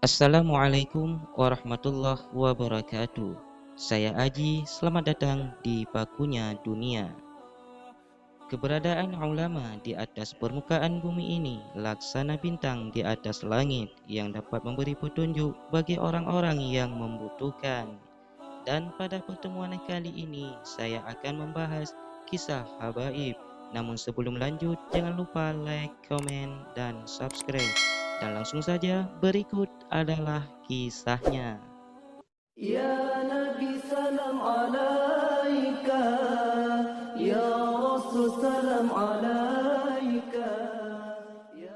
Assalamualaikum warahmatullahi wabarakatuh. Saya Aji, selamat datang di Bakunya Dunia. Keberadaan ulama di atas permukaan bumi ini laksana bintang di atas langit yang dapat memberi petunjuk bagi orang-orang yang membutuhkan. Dan pada pertemuan kali ini saya akan membahas kisah habaib. Namun sebelum lanjut, jangan lupa like, komen, dan subscribe. Dan langsung saja, berikut adalah kisahnya. Ya Nabi salam alaika, Ya Rasul salam alaika, Ya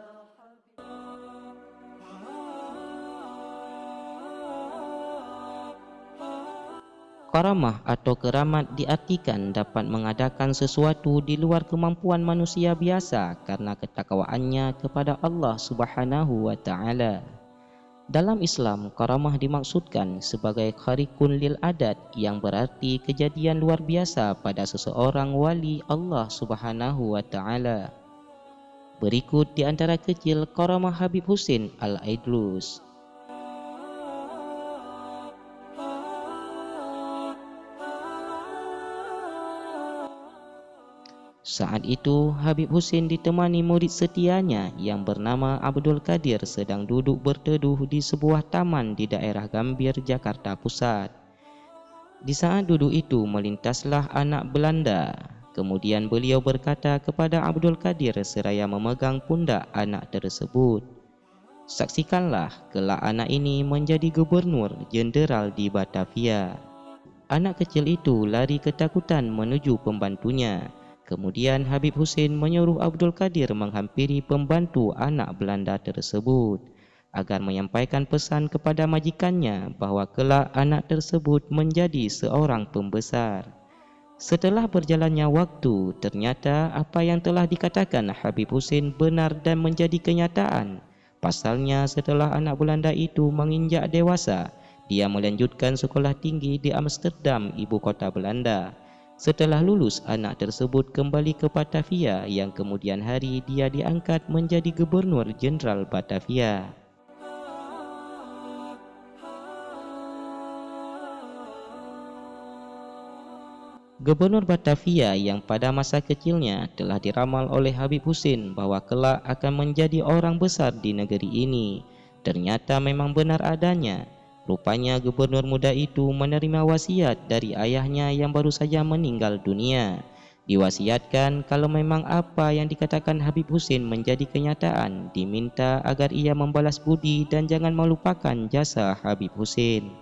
Karamah atau keramat diartikan dapat mengadakan sesuatu di luar kemampuan manusia biasa karena ketakwaannya kepada Allah Subhanahu wa taala. Dalam Islam, karamah dimaksudkan sebagai kharikun lil adat yang berarti kejadian luar biasa pada seseorang wali Allah Subhanahu wa taala. Berikut di antara kecil karamah Habib Husin Al-Aidlus. Saat itu, Habib Husin ditemani murid setianya yang bernama Abdul Qadir sedang duduk berteduh di sebuah taman di daerah Gambir, Jakarta Pusat. Di saat duduk itu melintaslah anak Belanda. Kemudian beliau berkata kepada Abdul Qadir seraya memegang pundak anak tersebut, "Saksikanlah kelak anak ini menjadi gubernur jenderal di Batavia." Anak kecil itu lari ketakutan menuju pembantunya. Kemudian Habib Husin menyuruh Abdul Qadir menghampiri pembantu anak Belanda tersebut agar menyampaikan pesan kepada majikannya bahwa kelak anak tersebut menjadi seorang pembesar. Setelah berjalannya waktu, ternyata apa yang telah dikatakan Habib Husin benar dan menjadi kenyataan. Pasalnya setelah anak Belanda itu menginjak dewasa, dia melanjutkan sekolah tinggi di Amsterdam, ibu kota Belanda. Setelah lulus, anak tersebut kembali ke Batavia yang kemudian hari dia diangkat menjadi Gubernur Jenderal Batavia. Gubernur Batavia yang pada masa kecilnya telah diramal oleh Habib Husin bahwa kelak akan menjadi orang besar di negeri ini, ternyata memang benar adanya. Rupanya gubernur muda itu menerima wasiat dari ayahnya yang baru saja meninggal dunia. Diwasiatkan kalau memang apa yang dikatakan Habib Husin menjadi kenyataan, diminta agar ia membalas budi dan jangan melupakan jasa Habib Husin.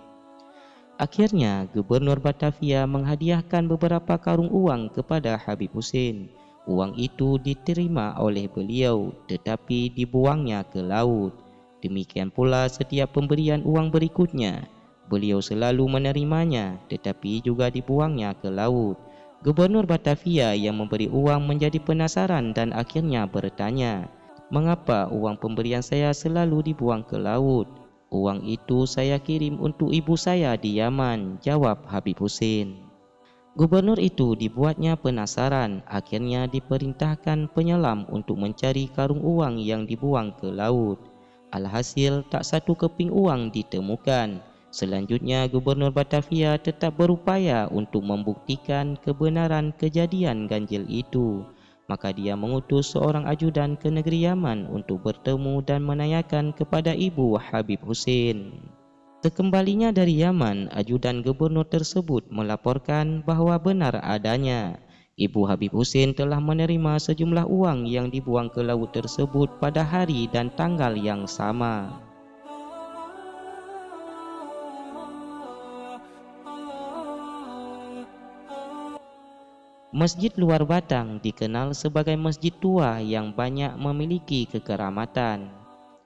Akhirnya gubernur Batavia menghadiahkan beberapa karung uang kepada Habib Husin. Uang itu diterima oleh beliau tetapi dibuangnya ke laut. Demikian pula setiap pemberian uang berikutnya, beliau selalu menerimanya tetapi juga dibuangnya ke laut. Gubernur Batavia yang memberi uang menjadi penasaran dan akhirnya bertanya, "Mengapa uang pemberian saya selalu dibuang ke laut?" "Uang itu saya kirim untuk ibu saya di Yaman," jawab Habib Husin. Gubernur itu dibuatnya penasaran, akhirnya diperintahkan penyelam untuk mencari karung uang yang dibuang ke laut. Alhasil tak satu keping uang ditemukan. Selanjutnya Gubernur Batavia tetap berupaya untuk membuktikan kebenaran kejadian ganjil itu. Maka dia mengutus seorang ajudan ke negeri Yaman untuk bertemu dan menanyakan kepada ibu Habib Husin. Sekembalinya dari Yaman, ajudan gubernur tersebut melaporkan bahwa benar adanya Ibu Habib Husin telah menerima sejumlah uang yang dibuang ke laut tersebut pada hari dan tanggal yang sama. Masjid Luar Batang dikenal sebagai masjid tua yang banyak memiliki kekeramatan.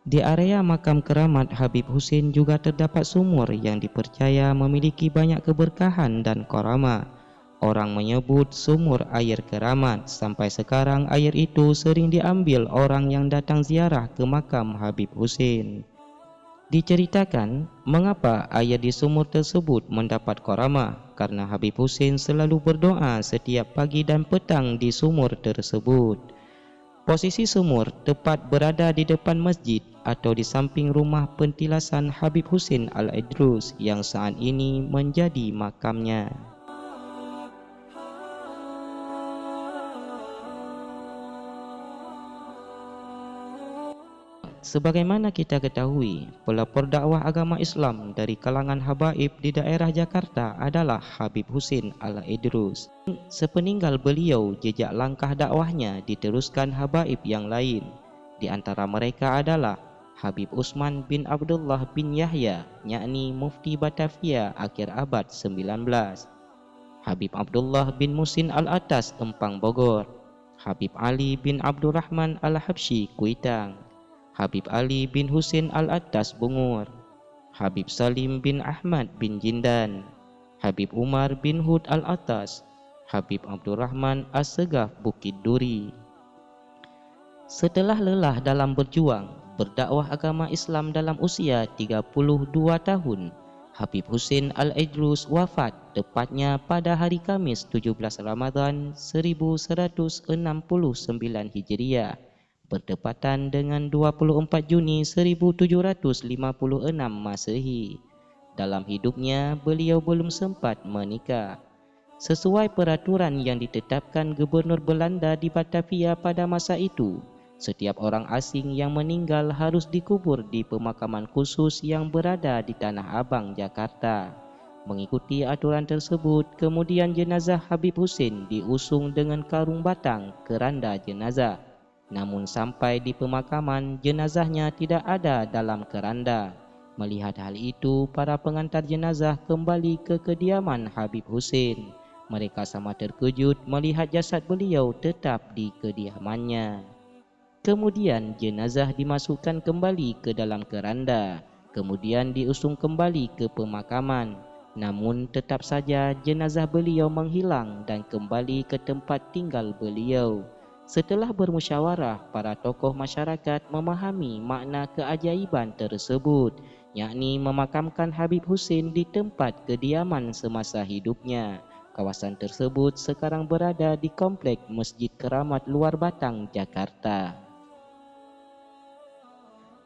Di area makam keramat Habib Husin juga terdapat sumur yang dipercaya memiliki banyak keberkahan dan karamah. Orang menyebut sumur air keramat. Sampai sekarang air itu sering diambil orang yang datang ziarah ke makam Habib Husin. Diceritakan mengapa air di sumur tersebut mendapat karamah, karena Habib Husin selalu berdoa setiap pagi dan petang di sumur tersebut. Posisi sumur tepat berada di depan masjid atau di samping rumah pentilasan Habib Husin Al-Idrus yang saat ini menjadi makamnya. Sebagaimana kita ketahui, pelopor dakwah agama Islam dari kalangan habaib di daerah Jakarta adalah Habib Husin Al-Idrus. Sepeninggal beliau, jejak langkah dakwahnya diteruskan habaib yang lain. Di antara mereka adalah Habib Usman bin Abdullah bin Yahya, yakni Mufti Batavia akhir abad 19. Habib Abdullah bin Musin Al-Atas, Empang Bogor. Habib Ali bin Abdurrahman Al-Habsyi, Kuitang. Habib Ali bin Husin Al-Atas, Bungur. Habib Salim bin Ahmad bin Jindan. Habib Umar bin Hud Al-Atas. Habib Abdurrahman As-Segaf, Bukit Duri. Setelah lelah dalam berjuang, berdakwah agama Islam dalam usia 32 tahun, Habib Husin Al-Idrus wafat tepatnya pada hari Kamis 17 Ramadan 1169 Hijriah, bertepatan dengan 24 Juni 1756 Masehi. Dalam hidupnya, beliau belum sempat menikah. Sesuai peraturan yang ditetapkan Gubernur Belanda di Batavia pada masa itu, setiap orang asing yang meninggal harus dikubur di pemakaman khusus yang berada di Tanah Abang, Jakarta. Mengikuti aturan tersebut, kemudian jenazah Habib Husin diusung dengan karung batang keranda jenazah. Namun sampai di pemakaman, jenazahnya tidak ada dalam keranda. Melihat hal itu, para pengantar jenazah kembali ke kediaman Habib Husin. Mereka sama terkejut melihat jasad beliau tetap di kediamannya. Kemudian jenazah dimasukkan kembali ke dalam keranda, kemudian diusung kembali ke pemakaman. Namun tetap saja jenazah beliau menghilang dan kembali ke tempat tinggal beliau. Setelah bermusyawarah, para tokoh masyarakat memahami makna keajaiban tersebut, yakni memakamkan Habib Husin di tempat kediaman semasa hidupnya. Kawasan tersebut sekarang berada di Komplek Masjid Keramat Luar Batang, Jakarta.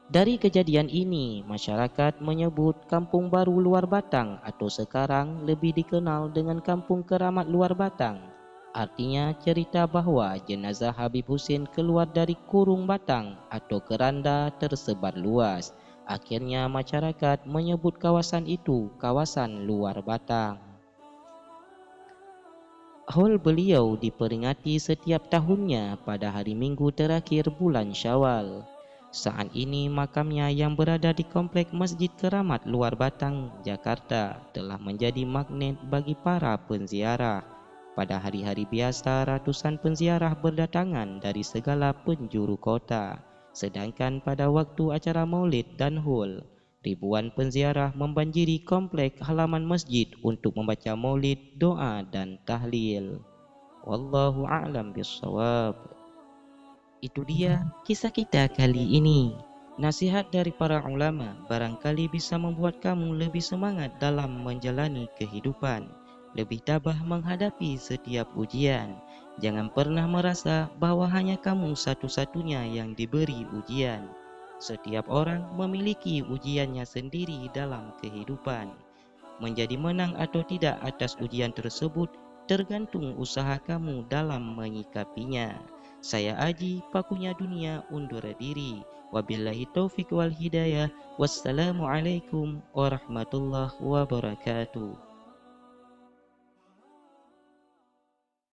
Dari kejadian ini, masyarakat menyebut Kampung Baru Luar Batang atau sekarang lebih dikenal dengan Kampung Keramat Luar Batang. Artinya cerita bahwa jenazah Habib Husin keluar dari kurung batang atau keranda tersebar luas. Akhirnya masyarakat menyebut kawasan itu kawasan Luar Batang. Haul beliau diperingati setiap tahunnya pada hari Minggu terakhir bulan Syawal. Saat ini makamnya yang berada di Komplek Masjid Keramat Luar Batang, Jakarta telah menjadi magnet bagi para penziarah. Pada hari-hari biasa, ratusan penziarah berdatangan dari segala penjuru kota. Sedangkan pada waktu acara maulid dan haul, ribuan penziarah membanjiri komplek halaman masjid untuk membaca maulid, doa dan tahlil. Wallahu a'lam bishawab. Itu dia kisah kita kali ini. Nasihat dari para ulama barangkali bisa membuat kamu lebih semangat dalam menjalani kehidupan, lebih tabah menghadapi setiap ujian. Jangan pernah merasa bahwa hanya kamu satu-satunya yang diberi ujian. Setiap orang memiliki ujiannya sendiri dalam kehidupan. Menjadi menang atau tidak atas ujian tersebut tergantung usaha kamu dalam menyikapinya. Saya Aji, Pakunya Dunia, undur diri. Wabillahi taufik wal hidayah. Wassalamualaikum warahmatullahi wabarakatuh.